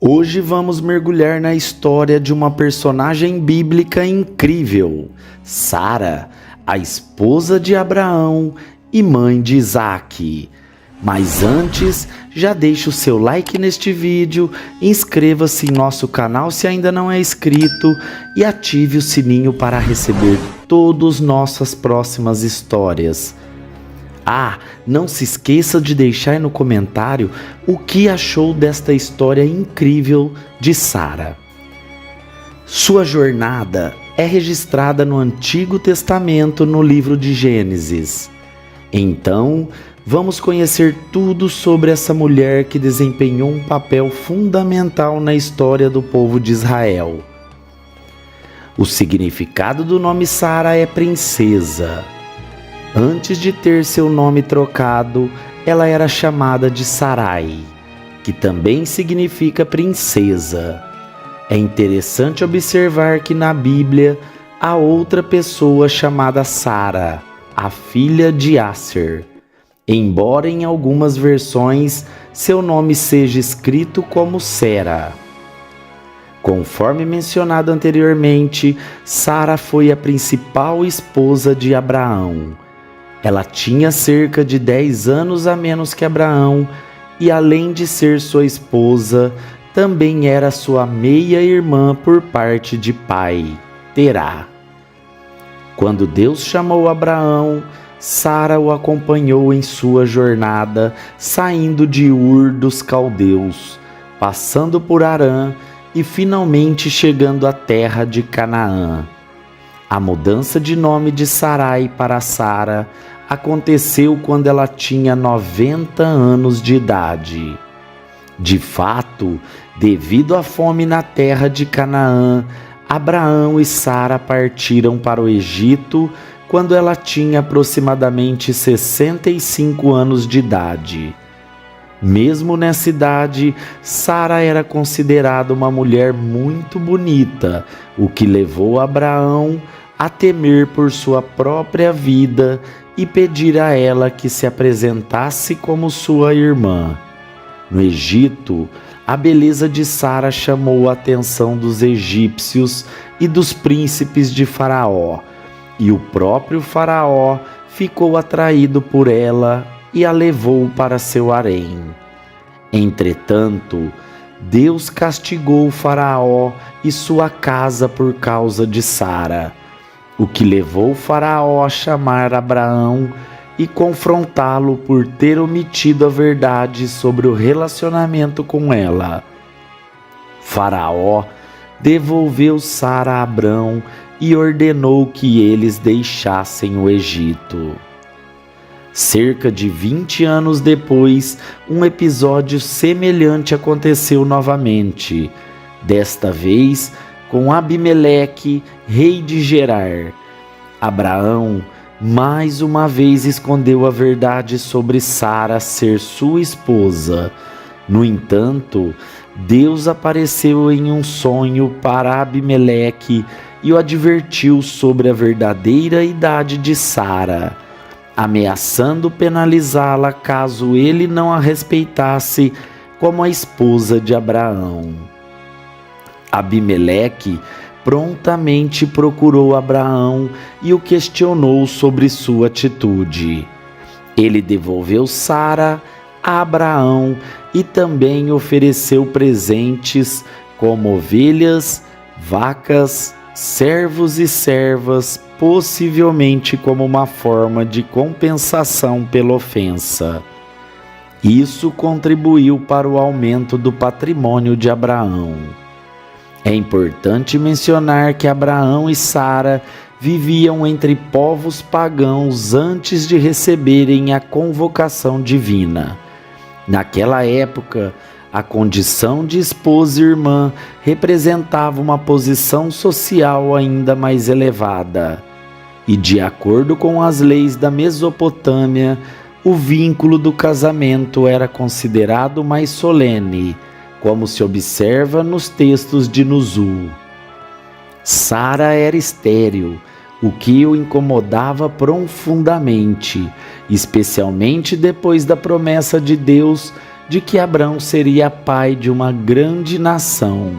Hoje vamos mergulhar na história de uma personagem bíblica incrível, Sara, a esposa de Abraão e mãe de Isaque. Mas antes, já deixe o seu like neste vídeo, inscreva-se em nosso canal se ainda não é inscrito e ative o sininho para receber todas nossas próximas histórias. Não se esqueça de deixar aí no comentário o que achou desta história incrível de Sara. Sua jornada é registrada no Antigo Testamento no livro de Gênesis. Então, vamos conhecer tudo sobre essa mulher que desempenhou um papel fundamental na história do povo de Israel. O significado do nome Sara é princesa. Antes de ter seu nome trocado, ela era chamada de Sarai, que também significa princesa. É interessante observar que na Bíblia há outra pessoa chamada Sara, a filha de Aser, embora em algumas versões seu nome seja escrito como Sera. Conforme mencionado anteriormente, Sara foi a principal esposa de Abraão. Ela tinha cerca de 10 anos a menos que Abraão e, além de ser sua esposa, também era sua meia-irmã por parte de pai, Terá. Quando Deus chamou Abraão, Sara o acompanhou em sua jornada, saindo de Ur dos Caldeus, passando por Harã e finalmente chegando à terra de Canaã. A mudança de nome de Sarai para Sara aconteceu quando ela tinha 90 anos de idade. De fato, devido à fome na terra de Canaã, Abraão e Sara partiram para o Egito quando ela tinha aproximadamente 65 anos de idade. Mesmo nessa idade, Sara era considerada uma mulher muito bonita, o que levou Abraão a temer por sua própria vida e pedir a ela que se apresentasse como sua irmã. No Egito, a beleza de Sara chamou a atenção dos egípcios e dos príncipes de Faraó, e o próprio Faraó ficou atraído por ela e a levou para seu harém. Entretanto, Deus castigou o Faraó e sua casa por causa de Sara, o que levou o Faraó a chamar Abraão e confrontá-lo por ter omitido a verdade sobre o relacionamento com ela. Faraó devolveu Sara a Abrão e ordenou que eles deixassem o Egito. Cerca de 20 anos depois, um episódio semelhante aconteceu novamente, desta vez com Abimeleque, rei de Gerar. Abraão mais uma vez escondeu a verdade sobre Sara ser sua esposa. No entanto, Deus apareceu em um sonho para Abimeleque e o advertiu sobre a verdadeira idade de Sara, ameaçando penalizá-la caso ele não a respeitasse como a esposa de Abraão. Abimeleque prontamente procurou Abraão e o questionou sobre sua atitude. Ele devolveu Sara a Abraão e também ofereceu presentes como ovelhas, vacas, servos e servas, possivelmente como uma forma de compensação pela ofensa. Isso contribuiu para o aumento do patrimônio de Abraão. É importante mencionar que Abraão e Sara viviam entre povos pagãos antes de receberem a convocação divina. Naquela época, a condição de esposa e irmã representava uma posição social ainda mais elevada. E de acordo com as leis da Mesopotâmia, o vínculo do casamento era considerado mais solene, como se observa nos textos de Nuzu. Sara era estéril, o que o incomodava profundamente, especialmente depois da promessa de Deus de que Abrão seria pai de uma grande nação.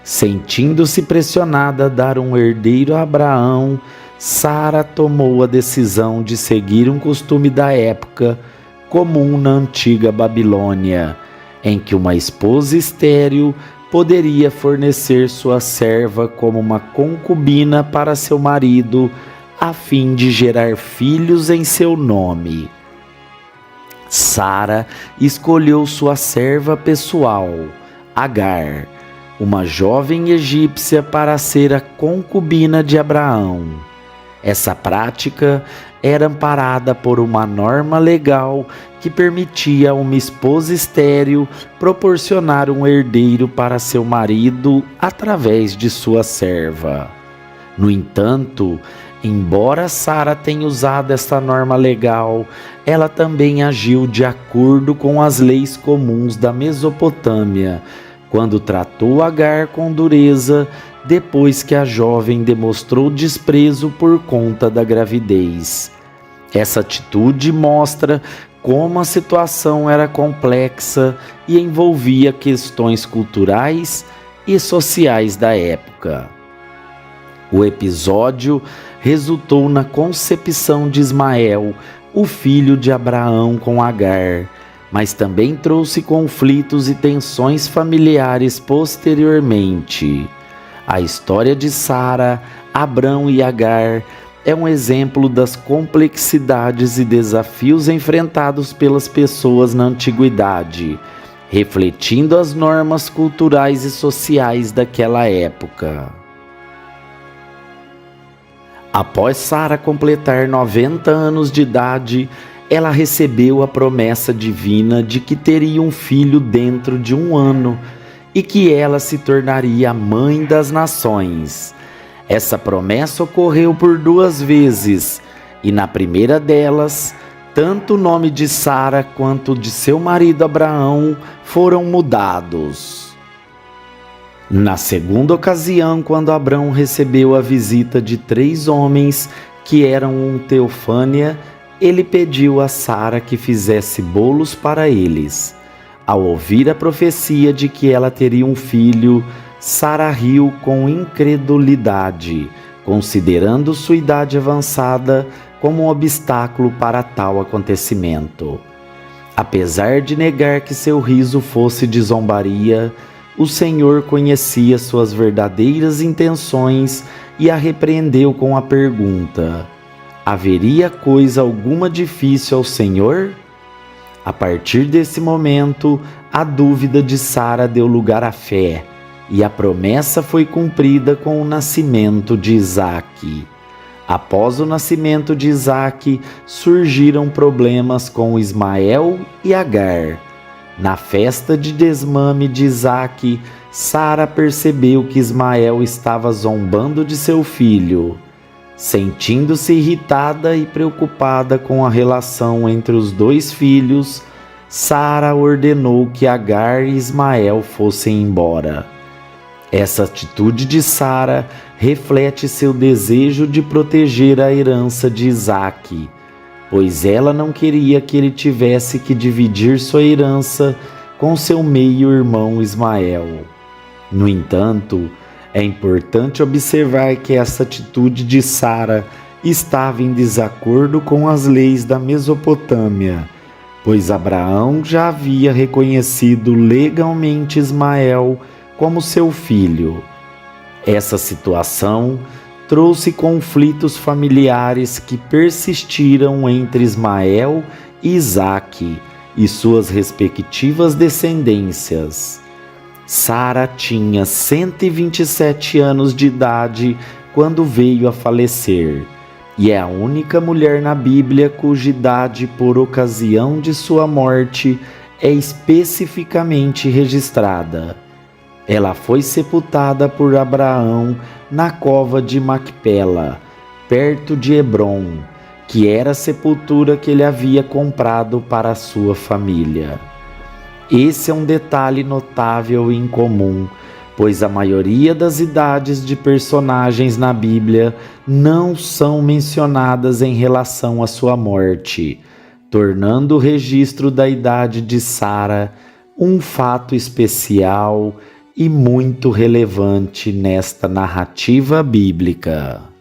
Sentindo-se pressionada a dar um herdeiro a Abraão, Sara tomou a decisão de seguir um costume da época comum na antiga Babilônia, em que uma esposa estéril poderia fornecer sua serva como uma concubina para seu marido, a fim de gerar filhos em seu nome. Sara escolheu sua serva pessoal, Agar, uma jovem egípcia, para ser a concubina de Abraão. Essa prática era amparada por uma norma legal que permitia a uma esposa estéril proporcionar um herdeiro para seu marido através de sua serva. No entanto, embora Sara tenha usado esta norma legal, ela também agiu de acordo com as leis comuns da Mesopotâmia, quando tratou Agar com dureza, depois que a jovem demonstrou desprezo por conta da gravidez. Essa atitude mostra como a situação era complexa e envolvia questões culturais e sociais da época. O episódio resultou na concepção de Ismael, o filho de Abraão com Agar, mas também trouxe conflitos e tensões familiares posteriormente. A história de Sara, Abrão e Agar é um exemplo das complexidades e desafios enfrentados pelas pessoas na antiguidade, refletindo as normas culturais e sociais daquela época. Após Sara completar 90 anos de idade, ela recebeu a promessa divina de que teria um filho dentro de 1 ano e que ela se tornaria a mãe das nações. Essa promessa ocorreu por 2 vezes, e na primeira delas, tanto o nome de Sara quanto de seu marido Abraão foram mudados. Na segunda ocasião, quando Abraão recebeu a visita de 3 homens que eram um teofânia, ele pediu a Sara que fizesse bolos para eles. Ao ouvir a profecia de que ela teria um filho, Sara riu com incredulidade, considerando sua idade avançada como um obstáculo para tal acontecimento. Apesar de negar que seu riso fosse de zombaria, o Senhor conhecia suas verdadeiras intenções e a repreendeu com a pergunta: haveria coisa alguma difícil ao Senhor? A partir desse momento, a dúvida de Sara deu lugar à fé, e a promessa foi cumprida com o nascimento de Isaque. Após o nascimento de Isaque, surgiram problemas com Ismael e Agar. Na festa de desmame de Isaque, Sara percebeu que Ismael estava zombando de seu filho. Sentindo-se irritada e preocupada com a relação entre os 2 filhos, Sara ordenou que Agar e Ismael fossem embora. Essa atitude de Sara reflete seu desejo de proteger a herança de Isaque, pois ela não queria que ele tivesse que dividir sua herança com seu meio-irmão Ismael. No entanto, é importante observar que essa atitude de Sara estava em desacordo com as leis da Mesopotâmia, pois Abraão já havia reconhecido legalmente Ismael como seu filho. Essa situação trouxe conflitos familiares que persistiram entre Ismael e Isaque e suas respectivas descendências. Sara tinha 127 anos de idade quando veio a falecer, e é a única mulher na Bíblia cuja idade por ocasião de sua morte é especificamente registrada. Ela foi sepultada por Abraão na cova de Macpela, perto de Hebrom, que era a sepultura que ele havia comprado para a sua família. Esse é um detalhe notável e incomum, pois a maioria das idades de personagens na Bíblia não são mencionadas em relação à sua morte. tornando o registro da idade de Sara um fato especial e muito relevante nesta narrativa bíblica.